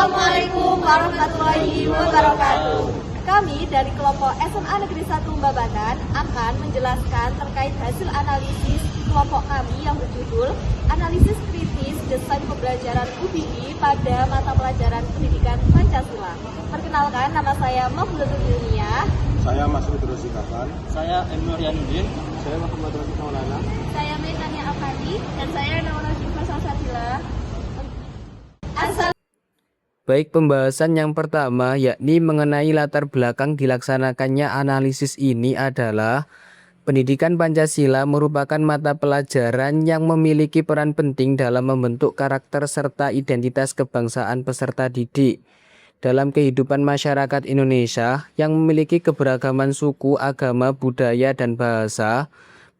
Assalamualaikum warahmatullahi wabarakatuh. Kami dari kelompok SMA Negeri 1 Babakan akan menjelaskan terkait hasil analisis kelompok kami yang berjudul Analisis Kritis Desain Pembelajaran UPI pada Mata Pelajaran Pendidikan Pancasila. Perkenalkan, nama saya Mahmudul Dunia. Saya Masud Rosikapan. Saya M. Nuryanuddin. Saya Muhammad Rafi Maulana. Saya Metania Afandi. Dan saya Naura Syifa Salsabila. Baik, pembahasan yang pertama yakni mengenai latar belakang dilaksanakannya analisis ini adalah pendidikan Pancasila merupakan mata pelajaran yang memiliki peran penting dalam membentuk karakter serta identitas kebangsaan peserta didik. Dalam kehidupan masyarakat Indonesia yang memiliki keberagaman suku, agama, budaya, dan bahasa,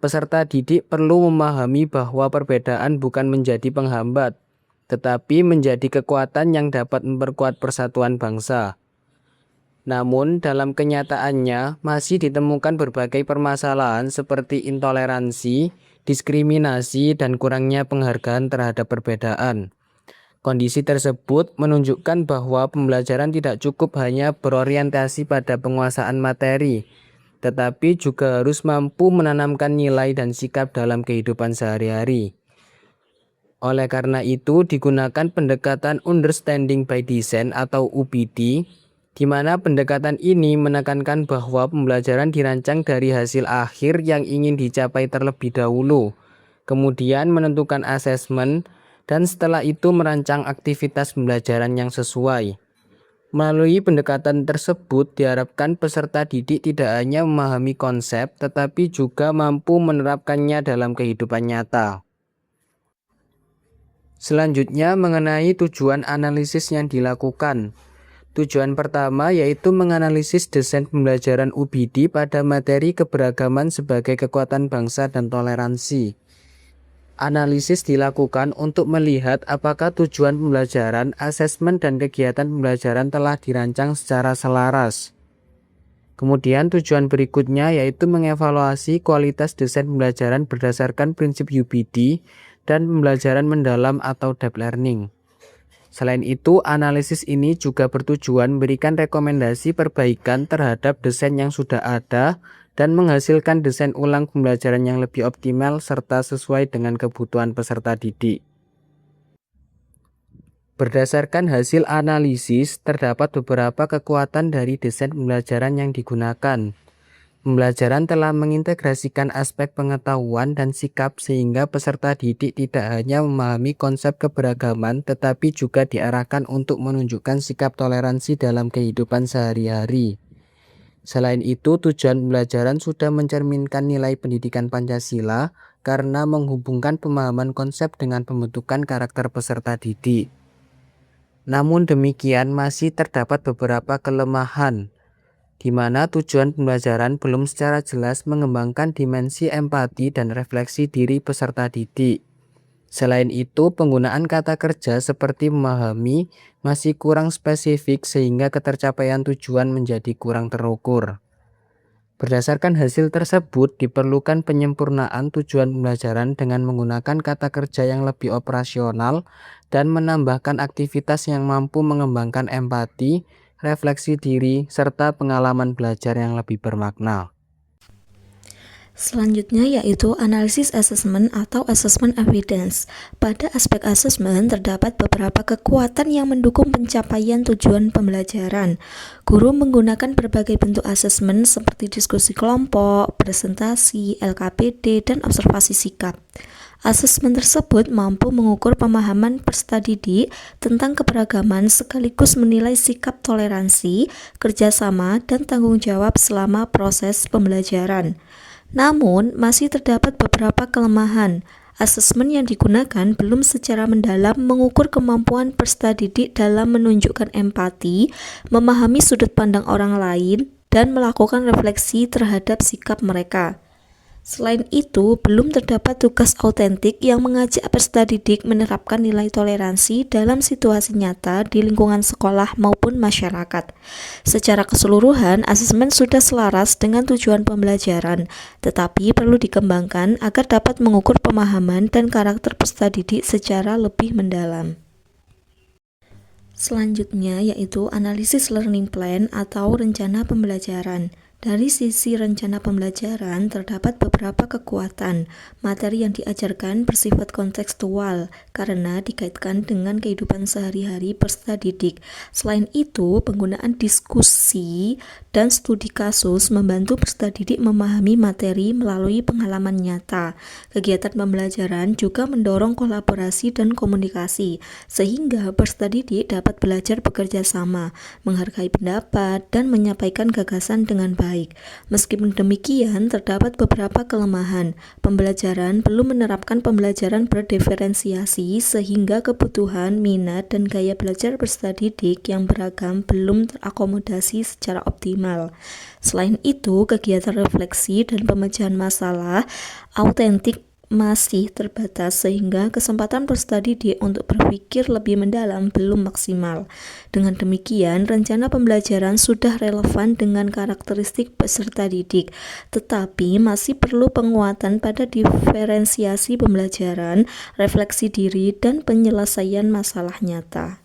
peserta didik perlu memahami bahwa perbedaan bukan menjadi penghambat, tetapi menjadi kekuatan yang dapat memperkuat persatuan bangsa. Namun, dalam kenyataannya masih ditemukan berbagai permasalahan seperti intoleransi, diskriminasi, dan kurangnya penghargaan terhadap perbedaan. Kondisi tersebut menunjukkan bahwa pembelajaran tidak cukup hanya berorientasi pada penguasaan materi, tetapi juga harus mampu menanamkan nilai dan sikap dalam kehidupan sehari-hari. Oleh karena itu, digunakan pendekatan Understanding by Design atau UPD, di mana pendekatan ini menekankan bahwa pembelajaran dirancang dari hasil akhir yang ingin dicapai terlebih dahulu, kemudian menentukan asesmen, dan setelah itu merancang aktivitas pembelajaran yang sesuai. Melalui pendekatan tersebut, diharapkan peserta didik tidak hanya memahami konsep, tetapi juga mampu menerapkannya dalam kehidupan nyata. Selanjutnya mengenai tujuan analisis yang dilakukan. Tujuan pertama yaitu menganalisis desain pembelajaran UPD pada materi keberagaman sebagai kekuatan bangsa dan toleransi. Analisis dilakukan untuk melihat apakah tujuan pembelajaran, asesmen, dan kegiatan pembelajaran telah dirancang secara selaras. Kemudian tujuan berikutnya yaitu mengevaluasi kualitas desain pembelajaran berdasarkan prinsip UPD dan pembelajaran mendalam atau deep learning. Selain itu, analisis ini juga bertujuan memberikan rekomendasi perbaikan terhadap desain yang sudah ada dan menghasilkan desain ulang pembelajaran yang lebih optimal serta sesuai dengan kebutuhan peserta didik. Berdasarkan hasil analisis, terdapat beberapa kekuatan dari desain pembelajaran yang digunakan. Pembelajaran telah mengintegrasikan aspek pengetahuan dan sikap sehingga peserta didik tidak hanya memahami konsep keberagaman tetapi juga diarahkan untuk menunjukkan sikap toleransi dalam kehidupan sehari-hari. Selain itu, tujuan pembelajaran sudah mencerminkan nilai pendidikan Pancasila karena menghubungkan pemahaman konsep dengan pembentukan karakter peserta didik. Namun demikian masih terdapat beberapa kelemahan, di mana tujuan pembelajaran belum secara jelas mengembangkan dimensi empati dan refleksi diri peserta didik. Selain itu, penggunaan kata kerja seperti memahami masih kurang spesifik sehingga ketercapaian tujuan menjadi kurang terukur. Berdasarkan hasil tersebut, diperlukan penyempurnaan tujuan pembelajaran dengan menggunakan kata kerja yang lebih operasional dan menambahkan aktivitas yang mampu mengembangkan empati, refleksi diri, serta pengalaman belajar yang lebih bermakna. Selanjutnya yaitu analisis asesmen atau assessment evidence. Pada aspek asesmen terdapat beberapa kekuatan yang mendukung pencapaian tujuan pembelajaran. Guru menggunakan berbagai bentuk asesmen seperti diskusi kelompok, presentasi, LKPD, dan observasi sikap. Asesmen tersebut mampu mengukur pemahaman peserta didik tentang keberagaman sekaligus menilai sikap toleransi, kerjasama, dan tanggung jawab selama proses pembelajaran. Namun, masih terdapat beberapa kelemahan. Asesmen yang digunakan belum secara mendalam mengukur kemampuan peserta didik dalam menunjukkan empati, memahami sudut pandang orang lain, dan melakukan refleksi terhadap sikap mereka. Selain itu, belum terdapat tugas autentik yang mengajak peserta didik menerapkan nilai toleransi dalam situasi nyata di lingkungan sekolah maupun masyarakat. Secara keseluruhan, asesmen sudah selaras dengan tujuan pembelajaran, tetapi perlu dikembangkan agar dapat mengukur pemahaman dan karakter peserta didik secara lebih mendalam. Selanjutnya yaitu analisis learning plan atau rencana pembelajaran. Dari sisi rencana pembelajaran terdapat beberapa kekuatan. Materi yang diajarkan bersifat kontekstual karena dikaitkan dengan kehidupan sehari-hari peserta didik. Selain itu, penggunaan diskusi dan studi kasus membantu peserta didik memahami materi melalui pengalaman nyata. Kegiatan pembelajaran juga mendorong kolaborasi dan komunikasi, sehingga peserta didik dapat belajar bekerja sama, menghargai pendapat, dan menyampaikan gagasan dengan baik. Meskipun demikian, terdapat beberapa kelemahan. Pembelajaran belum menerapkan pembelajaran berdiferensiasi sehingga kebutuhan, minat, dan gaya belajar peserta didik yang beragam belum terakomodasi secara optimal. Selain itu, kegiatan refleksi dan pemecahan masalah autentik masih terbatas sehingga kesempatan peserta didik untuk berpikir lebih mendalam belum maksimal. Dengan demikian, rencana pembelajaran sudah relevan dengan karakteristik peserta didik, tetapi masih perlu penguatan pada diferensiasi pembelajaran, refleksi diri, dan penyelesaian masalah nyata.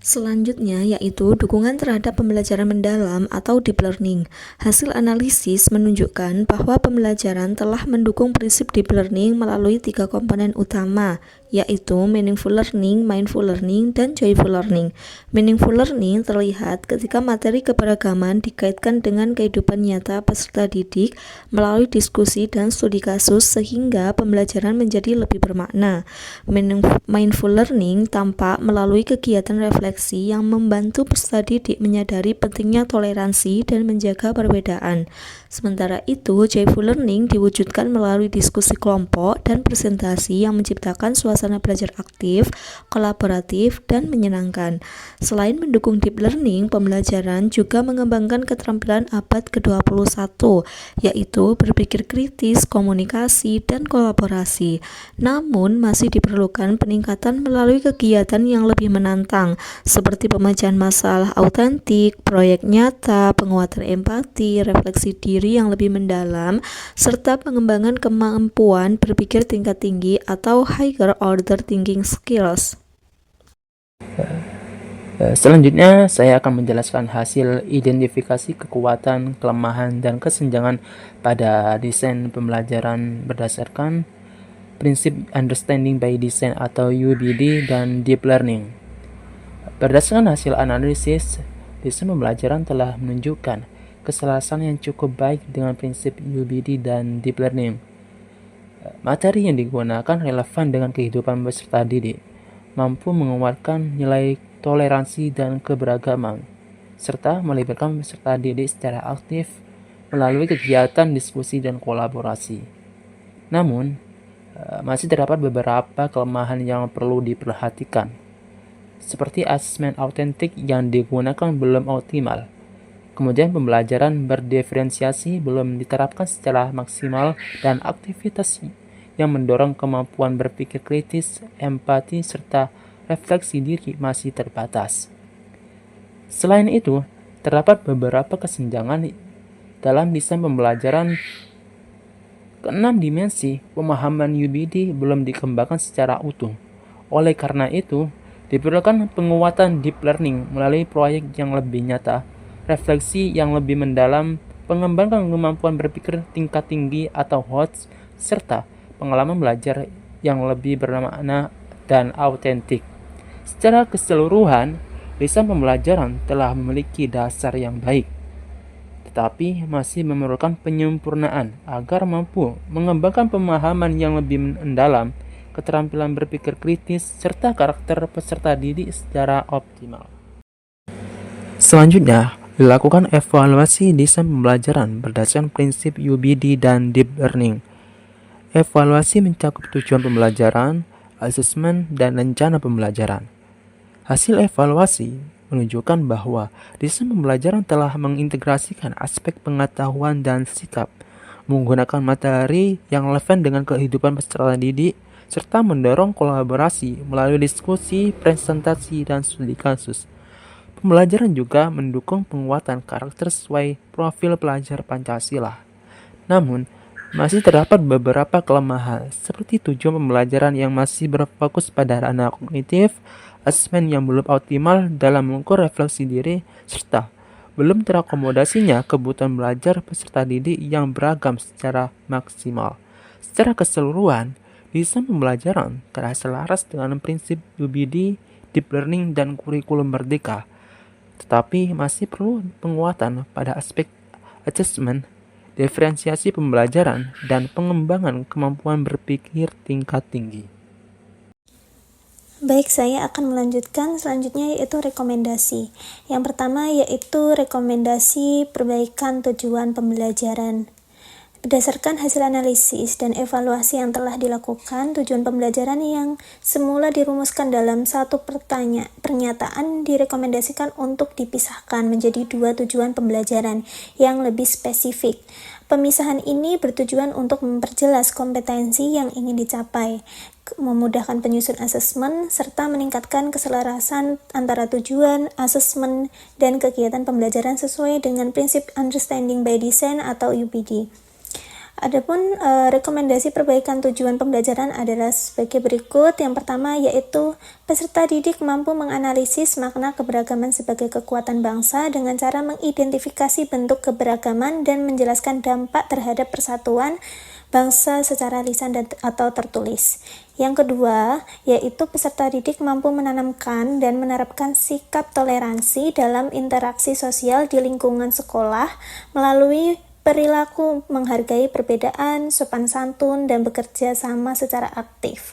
Selanjutnya yaitu dukungan terhadap pembelajaran mendalam atau deep learning. Hasil analisis menunjukkan bahwa pembelajaran telah mendukung prinsip deep learning melalui 3 komponen utama, yaitu meaningful learning, mindful learning, dan joyful learning. Meaningful learning terlihat ketika materi keberagaman dikaitkan dengan kehidupan nyata peserta didik melalui diskusi dan studi kasus sehingga pembelajaran menjadi lebih bermakna. Mindful learning tampak melalui kegiatan refleksi yang membantu peserta didik menyadari pentingnya toleransi dan menjaga perbedaan. Sementara itu, joyful learning diwujudkan melalui diskusi kelompok dan presentasi yang menciptakan suasana belajar aktif, kolaboratif, dan menyenangkan. Selain mendukung deep learning, pembelajaran juga mengembangkan keterampilan abad ke-21, yaitu berpikir kritis, komunikasi, dan kolaborasi. Namun, masih diperlukan peningkatan melalui kegiatan yang lebih menantang, seperti pemecahan masalah autentik, proyek nyata, penguatan empati, refleksi diri yang lebih mendalam, serta pengembangan kemampuan berpikir tingkat tinggi atau higher order thinking skills. Selanjutnya, saya akan menjelaskan hasil identifikasi kekuatan, kelemahan, dan kesenjangan pada desain pembelajaran berdasarkan prinsip Understanding by Design atau UBD dan Deep Learning. Berdasarkan hasil analisis, desain pembelajaran telah menunjukkan keselarasan yang cukup baik dengan prinsip UBD dan Deep Learning. Materi yang digunakan relevan dengan kehidupan peserta didik, mampu menguatkan nilai toleransi dan keberagaman, serta melibatkan peserta didik secara aktif melalui kegiatan diskusi dan kolaborasi. Namun, masih terdapat beberapa kelemahan yang perlu diperhatikan, seperti asesmen autentik yang digunakan belum optimal. Kemudian pembelajaran berdiferensiasi belum diterapkan secara maksimal dan aktivitas yang mendorong kemampuan berpikir kritis, empati, serta refleksi diri masih terbatas. Selain itu, terdapat beberapa kesenjangan dalam desain pembelajaran. Keenam dimensi pemahaman UBD belum dikembangkan secara utuh. Oleh karena itu, diperlukan penguatan deep learning melalui proyek yang lebih nyata, refleksi yang lebih mendalam, pengembangan kemampuan berpikir tingkat tinggi atau HOTS, serta pengalaman belajar yang lebih bermakna dan autentik. Secara keseluruhan, desain pembelajaran telah memiliki dasar yang baik, tetapi masih memerlukan penyempurnaan agar mampu mengembangkan pemahaman yang lebih mendalam, keterampilan berpikir kritis, serta karakter peserta didik secara optimal. Selanjutnya, dilakukan evaluasi desain pembelajaran berdasarkan prinsip UBD dan Deep Learning. Evaluasi mencakup tujuan pembelajaran, asesmen, dan rencana pembelajaran. Hasil evaluasi menunjukkan bahwa desain pembelajaran telah mengintegrasikan aspek pengetahuan dan sikap, menggunakan materi yang relevan dengan kehidupan peserta didik, serta mendorong kolaborasi melalui diskusi, presentasi, dan studi kasus. Pembelajaran juga mendukung penguatan karakter sesuai profil pelajar Pancasila. Namun, masih terdapat beberapa kelemahan, seperti tujuan pembelajaran yang masih berfokus pada ranah kognitif, asesmen yang belum optimal dalam mengukur refleksi diri, serta belum terakomodasinya kebutuhan belajar peserta didik yang beragam secara maksimal. Secara keseluruhan, desain pembelajaran telah selaras dengan prinsip UBD, deep learning, dan kurikulum merdeka, tetapi masih perlu penguatan pada aspek assessment, diferensiasi pembelajaran, dan pengembangan kemampuan berpikir tingkat tinggi. Baik, saya akan melanjutkan selanjutnya yaitu rekomendasi. Yang pertama yaitu rekomendasi perbaikan tujuan pembelajaran. Berdasarkan hasil analisis dan evaluasi yang telah dilakukan, tujuan pembelajaran yang semula dirumuskan dalam satu pernyataan direkomendasikan untuk dipisahkan menjadi dua tujuan pembelajaran yang lebih spesifik. Pemisahan ini bertujuan untuk memperjelas kompetensi yang ingin dicapai, memudahkan penyusun asesmen, serta meningkatkan keselarasan antara tujuan, asesmen, dan kegiatan pembelajaran sesuai dengan prinsip Understanding by Design atau UBD. Adapun rekomendasi perbaikan tujuan pembelajaran adalah sebagai berikut. Yang pertama yaitu peserta didik mampu menganalisis makna keberagaman sebagai kekuatan bangsa dengan cara mengidentifikasi bentuk keberagaman dan menjelaskan dampak terhadap persatuan bangsa secara lisan atau tertulis. Yang kedua, yaitu peserta didik mampu menanamkan dan menerapkan sikap toleransi dalam interaksi sosial di lingkungan sekolah melalui perilaku menghargai perbedaan, sopan santun, dan bekerja sama secara aktif.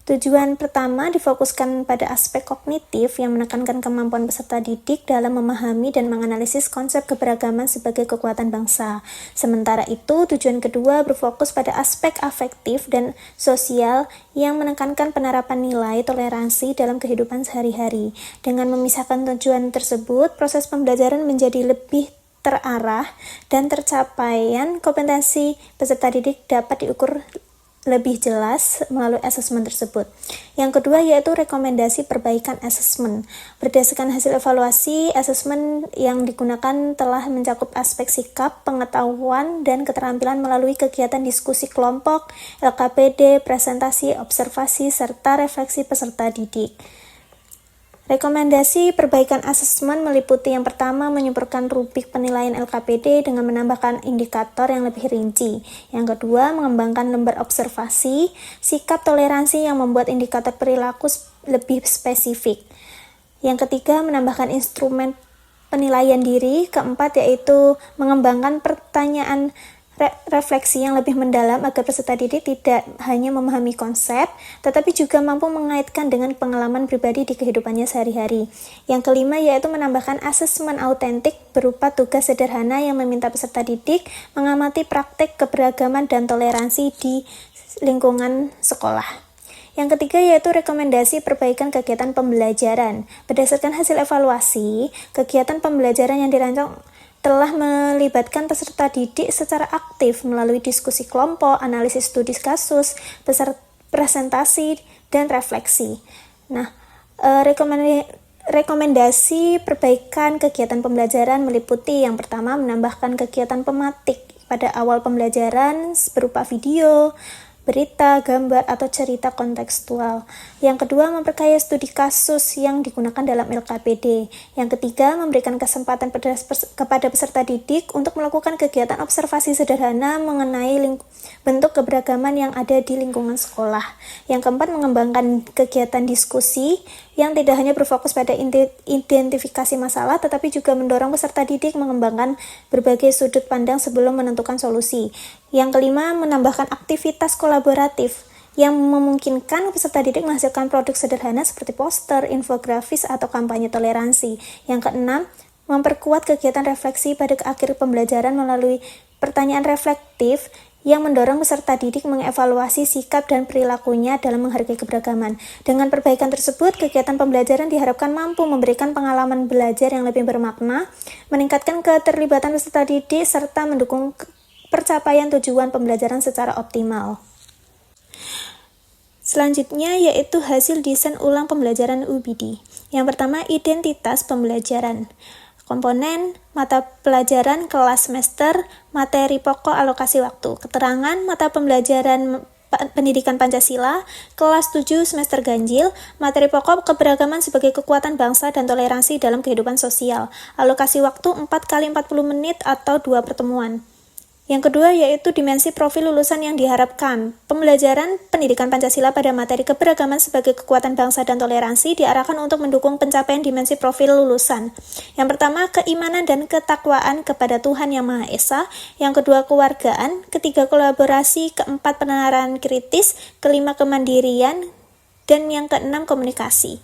Tujuan pertama difokuskan pada aspek kognitif yang menekankan kemampuan peserta didik dalam memahami dan menganalisis konsep keberagaman sebagai kekuatan bangsa. Sementara itu, tujuan kedua berfokus pada aspek afektif dan sosial yang menekankan penerapan nilai toleransi dalam kehidupan sehari-hari. Dengan memisahkan tujuan tersebut, proses pembelajaran menjadi lebih terarah dan tercapaian kompetensi peserta didik dapat diukur lebih jelas melalui asesmen tersebut. Yang kedua yaitu rekomendasi perbaikan asesmen. Berdasarkan hasil evaluasi, asesmen yang digunakan telah mencakup aspek sikap, pengetahuan, dan keterampilan melalui kegiatan diskusi kelompok, LKPD, presentasi, observasi, serta refleksi peserta didik. Rekomendasi perbaikan asesmen meliputi yang pertama menyempurnakan rubrik penilaian LKPD dengan menambahkan indikator yang lebih rinci. Yang kedua, mengembangkan lembar observasi, sikap toleransi yang membuat indikator perilaku lebih spesifik. Yang ketiga, menambahkan instrumen penilaian diri. Keempat, yaitu mengembangkan pertanyaan refleksi yang lebih mendalam agar peserta didik tidak hanya memahami konsep, tetapi juga mampu mengaitkan dengan pengalaman pribadi di kehidupannya sehari-hari. Yang kelima yaitu menambahkan asesmen autentik berupa tugas sederhana yang meminta peserta didik mengamati praktek keberagaman dan toleransi di lingkungan sekolah. Yang ketiga yaitu rekomendasi perbaikan kegiatan pembelajaran. Berdasarkan hasil evaluasi, kegiatan pembelajaran yang dirancang telah melibatkan peserta didik secara aktif melalui diskusi kelompok, analisis studi kasus, presentasi, dan refleksi. Nah, rekomendasi perbaikan kegiatan pembelajaran meliputi yang pertama menambahkan kegiatan pematik pada awal pembelajaran berupa video, berita, gambar, atau cerita kontekstual. Yang kedua, memperkaya studi kasus yang digunakan dalam LKPD. Yang ketiga, memberikan kesempatan kepada peserta didik untuk melakukan kegiatan observasi sederhana mengenai bentuk keberagaman yang ada di lingkungan sekolah. Yang keempat, mengembangkan kegiatan diskusi yang tidak hanya berfokus pada identifikasi masalah, tetapi juga mendorong peserta didik mengembangkan berbagai sudut pandang sebelum menentukan solusi. Yang kelima, menambahkan aktivitas kolaboratif yang memungkinkan peserta didik menghasilkan produk sederhana seperti poster, infografis, atau kampanye toleransi. Yang keenam, memperkuat kegiatan refleksi pada akhir pembelajaran melalui pertanyaan reflektif yang mendorong peserta didik mengevaluasi sikap dan perilakunya dalam menghargai keberagaman. Dengan perbaikan tersebut, kegiatan pembelajaran diharapkan mampu memberikan pengalaman belajar yang lebih bermakna, meningkatkan keterlibatan peserta didik, serta mendukung percapaian tujuan pembelajaran secara optimal. Selanjutnya yaitu hasil desain ulang pembelajaran UBD. Yang pertama, identitas pembelajaran. Komponen, mata pelajaran, kelas semester, materi pokok, alokasi waktu. Keterangan, mata pembelajaran Pendidikan Pancasila, kelas 7 semester ganjil, materi pokok keberagaman sebagai kekuatan bangsa dan toleransi dalam kehidupan sosial. Alokasi waktu 4 kali 40 menit atau 2 pertemuan. Yang kedua yaitu dimensi profil lulusan yang diharapkan. Pembelajaran pendidikan Pancasila pada materi keberagaman sebagai kekuatan bangsa dan toleransi diarahkan untuk mendukung pencapaian dimensi profil lulusan. Yang pertama, keimanan dan ketakwaan kepada Tuhan Yang Maha Esa. Yang kedua, kewargaan. Ketiga, kolaborasi. Keempat, penerapan kritis. Kelima, kemandirian. Dan yang keenam, komunikasi.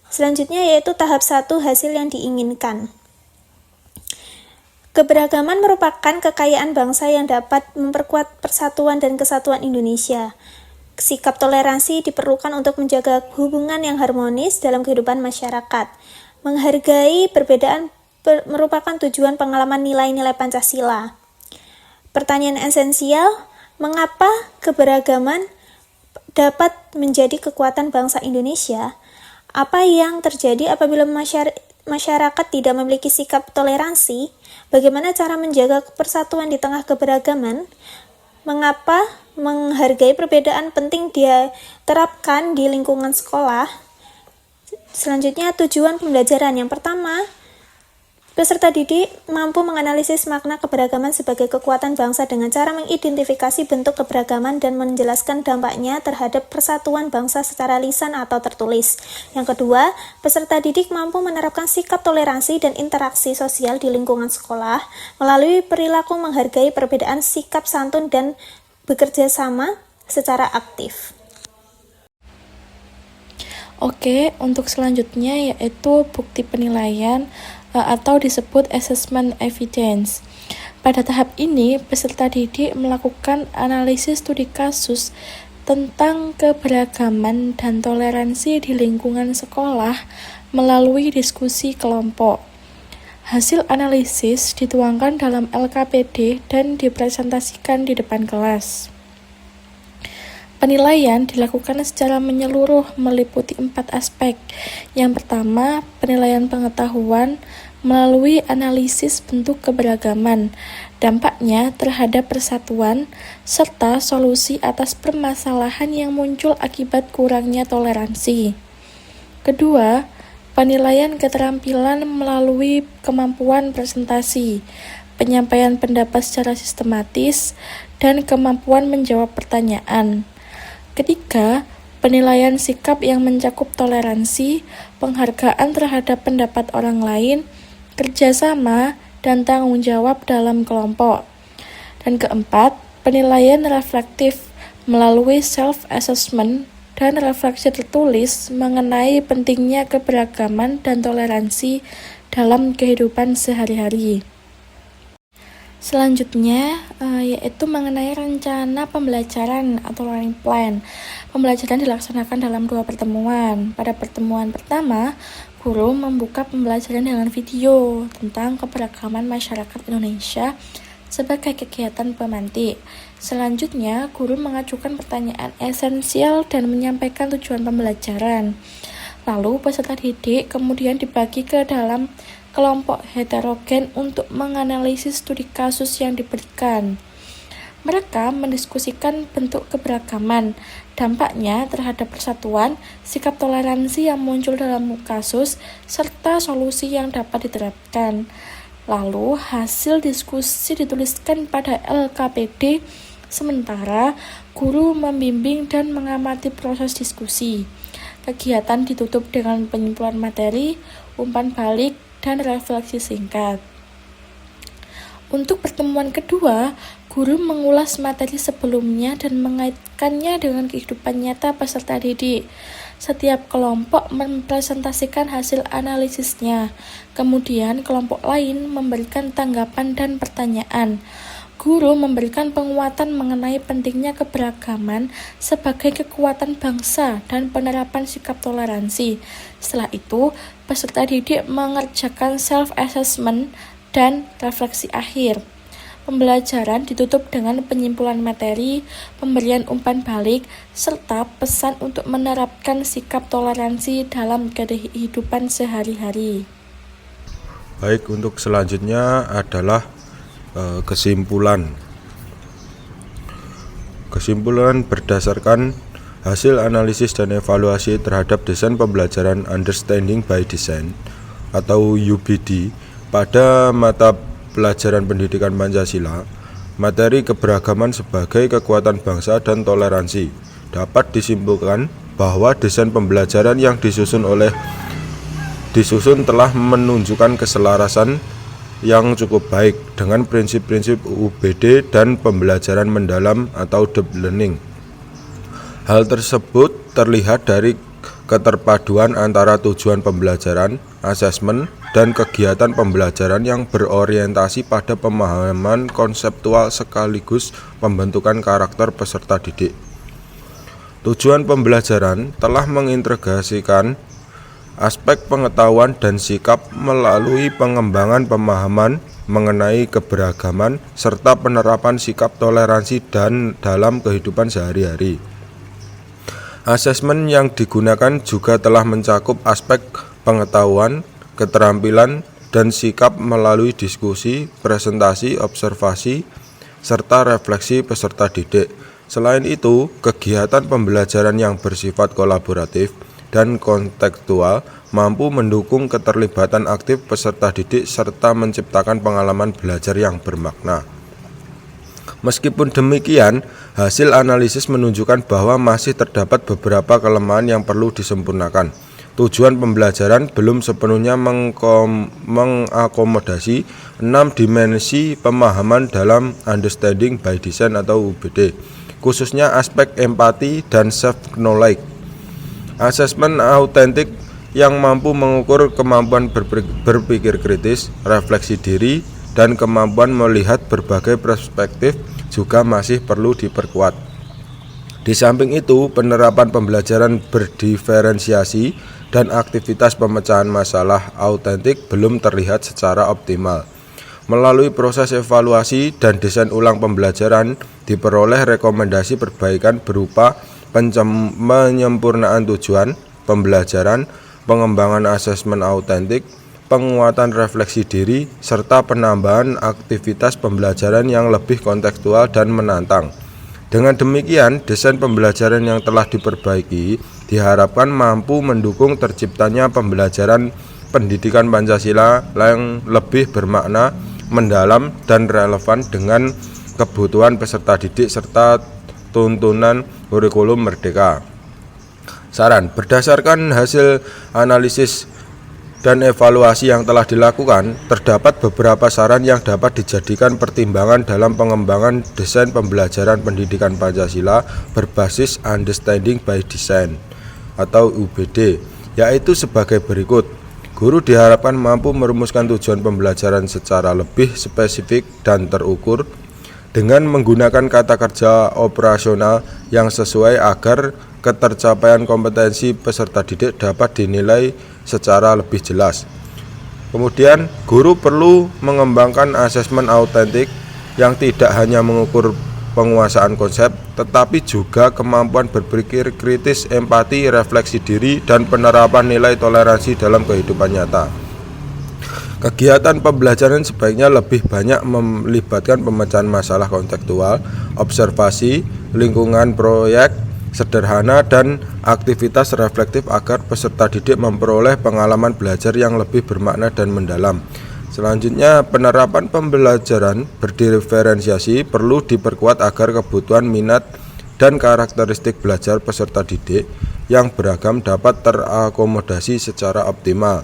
Selanjutnya yaitu tahap 1, hasil yang diinginkan. Keberagaman merupakan kekayaan bangsa yang dapat memperkuat persatuan dan kesatuan Indonesia. Sikap toleransi diperlukan untuk menjaga hubungan yang harmonis dalam kehidupan masyarakat. Menghargai perbedaan merupakan tujuan pengalaman nilai-nilai Pancasila. Pertanyaan esensial, mengapa keberagaman dapat menjadi kekuatan bangsa Indonesia? Apa yang terjadi apabila masyarakat tidak memiliki sikap toleransi? Bagaimana cara menjaga persatuan di tengah keberagaman? Mengapa menghargai perbedaan penting dia terapkan di lingkungan sekolah? Selanjutnya, tujuan pembelajaran. Yang pertama, peserta didik mampu menganalisis makna keberagaman sebagai kekuatan bangsa dengan cara mengidentifikasi bentuk keberagaman dan menjelaskan dampaknya terhadap persatuan bangsa secara lisan atau tertulis. Yang kedua, peserta didik mampu menerapkan sikap toleransi dan interaksi sosial di lingkungan sekolah melalui perilaku menghargai perbedaan, sikap santun, dan bekerja sama secara aktif. Oke, untuk selanjutnya yaitu bukti penilaian atau disebut assessment evidence. Pada tahap ini, peserta didik melakukan analisis studi kasus tentang keberagaman dan toleransi di lingkungan sekolah melalui diskusi kelompok. Hasil analisis dituangkan dalam LKPD dan dipresentasikan di depan kelas. Penilaian dilakukan secara menyeluruh meliputi 4 aspek. Yang pertama, penilaian pengetahuan melalui analisis bentuk keberagaman, dampaknya terhadap persatuan, serta solusi atas permasalahan yang muncul akibat kurangnya toleransi. Kedua, penilaian keterampilan melalui kemampuan presentasi, penyampaian pendapat secara sistematis, dan kemampuan menjawab pertanyaan. Ketiga, penilaian sikap yang mencakup toleransi, penghargaan terhadap pendapat orang lain, kerjasama, dan tanggung jawab dalam kelompok. Dan keempat, penilaian reflektif melalui self-assessment dan refleksi tertulis mengenai pentingnya keberagaman dan toleransi dalam kehidupan sehari-hari. Selanjutnya yaitu mengenai rencana pembelajaran atau learning plan. Pembelajaran dilaksanakan dalam 2 pertemuan. Pada pertemuan pertama, guru membuka pembelajaran dengan video tentang keberagaman masyarakat Indonesia sebagai kegiatan pemantik. Selanjutnya, guru mengajukan pertanyaan esensial dan menyampaikan tujuan pembelajaran. Lalu, peserta didik kemudian dibagi ke dalam kelompok heterogen untuk menganalisis studi kasus yang diberikan. Mereka mendiskusikan bentuk keberagaman, dampaknya terhadap persatuan, sikap toleransi yang muncul dalam kasus, serta solusi yang dapat diterapkan. Lalu, hasil diskusi dituliskan pada LKPD, sementara guru membimbing dan mengamati proses diskusi. Kegiatan ditutup dengan penyimpulan materi, umpan balik, dan refleksi singkat. Untuk pertemuan kedua, guru mengulas materi sebelumnya dan mengaitkannya dengan kehidupan nyata peserta didik. Setiap kelompok mempresentasikan hasil analisisnya, kemudian kelompok lain memberikan tanggapan dan pertanyaan. Guru memberikan penguatan mengenai pentingnya keberagaman sebagai kekuatan bangsa dan penerapan sikap toleransi. Setelah itu, peserta didik mengerjakan self-assessment dan refleksi akhir. Pembelajaran ditutup dengan penyimpulan materi, pemberian umpan balik, serta pesan untuk menerapkan sikap toleransi dalam kehidupan sehari-hari. Baik, untuk selanjutnya adalah kesimpulan. Kesimpulan berdasarkan hasil analisis dan evaluasi terhadap desain pembelajaran Understanding by Design atau UBD pada mata pelajaran pendidikan Pancasila, materi keberagaman sebagai kekuatan bangsa dan toleransi, dapat disimpulkan bahwa desain pembelajaran yang disusun telah menunjukkan keselarasan yang cukup baik dengan prinsip-prinsip UBD dan pembelajaran mendalam atau deep learning. Hal tersebut terlihat dari keterpaduan antara tujuan pembelajaran, asesmen, dan kegiatan pembelajaran yang berorientasi pada pemahaman konseptual sekaligus pembentukan karakter peserta didik. Tujuan pembelajaran telah mengintegrasikan aspek pengetahuan dan sikap melalui pengembangan pemahaman mengenai keberagaman serta penerapan sikap toleransi dan dalam kehidupan sehari-hari. Asesmen yang digunakan juga telah mencakup aspek pengetahuan, keterampilan, dan sikap melalui diskusi, presentasi, observasi, serta refleksi peserta didik. Selain itu, kegiatan pembelajaran yang bersifat kolaboratif dan kontekstual mampu mendukung keterlibatan aktif peserta didik serta menciptakan pengalaman belajar yang bermakna. Meskipun demikian, hasil analisis menunjukkan bahwa masih terdapat beberapa kelemahan yang perlu disempurnakan. Tujuan pembelajaran belum sepenuhnya mengakomodasi 6 dimensi pemahaman dalam Understanding by Design atau UBD, khususnya aspek empati dan self-knowledge. Asesmen autentik yang mampu mengukur kemampuan berpikir kritis, refleksi diri, dan kemampuan melihat berbagai perspektif juga masih perlu diperkuat. Di samping itu, penerapan pembelajaran berdiferensiasi dan aktivitas pemecahan masalah autentik belum terlihat secara optimal. Melalui proses evaluasi dan desain ulang pembelajaran, diperoleh rekomendasi perbaikan berupa penyempurnaan tujuan pembelajaran, pengembangan asesmen autentik, penguatan refleksi diri, serta penambahan aktivitas pembelajaran yang lebih kontekstual dan menantang. Dengan demikian, desain pembelajaran yang telah diperbaiki diharapkan mampu mendukung terciptanya pembelajaran pendidikan Pancasila yang lebih bermakna, mendalam, dan relevan dengan kebutuhan peserta didik serta tuntunan kurikulum merdeka. Saran, berdasarkan hasil analisis dan evaluasi yang telah dilakukan, terdapat beberapa saran yang dapat dijadikan pertimbangan dalam pengembangan desain pembelajaran pendidikan Pancasila berbasis Understanding by Design atau UBD, yaitu sebagai berikut. Guru diharapkan mampu merumuskan tujuan pembelajaran secara lebih spesifik dan terukur dengan menggunakan kata kerja operasional yang sesuai agar ketercapaian kompetensi peserta didik dapat dinilai secara lebih jelas. Kemudian, guru perlu mengembangkan asesmen autentik yang tidak hanya mengukur penguasaan konsep, tetapi juga kemampuan berpikir kritis, empati, refleksi diri, dan penerapan nilai toleransi dalam kehidupan nyata. Kegiatan pembelajaran sebaiknya lebih banyak melibatkan pemecahan masalah kontekstual, observasi, lingkungan proyek sederhana, dan aktivitas reflektif agar peserta didik memperoleh pengalaman belajar yang lebih bermakna dan mendalam. Selanjutnya, penerapan pembelajaran berdiferensiasi perlu diperkuat agar kebutuhan, minat, dan karakteristik belajar peserta didik yang beragam dapat terakomodasi secara optimal.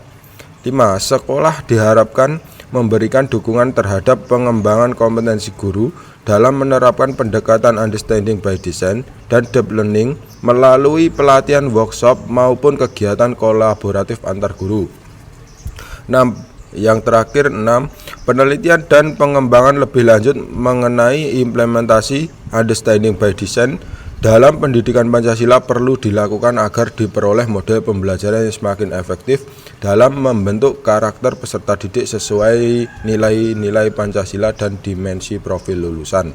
5. Sekolah diharapkan memberikan dukungan terhadap pengembangan kompetensi guru dalam menerapkan pendekatan Understanding by Design dan Deep Learning melalui pelatihan workshop maupun kegiatan kolaboratif antar guru. 6. Yang terakhir, 6. Penelitian dan pengembangan lebih lanjut mengenai implementasi Understanding by Design dalam pendidikan Pancasila perlu dilakukan agar diperoleh model pembelajaran yang semakin efektif dalam membentuk karakter peserta didik sesuai nilai-nilai Pancasila dan dimensi profil lulusan.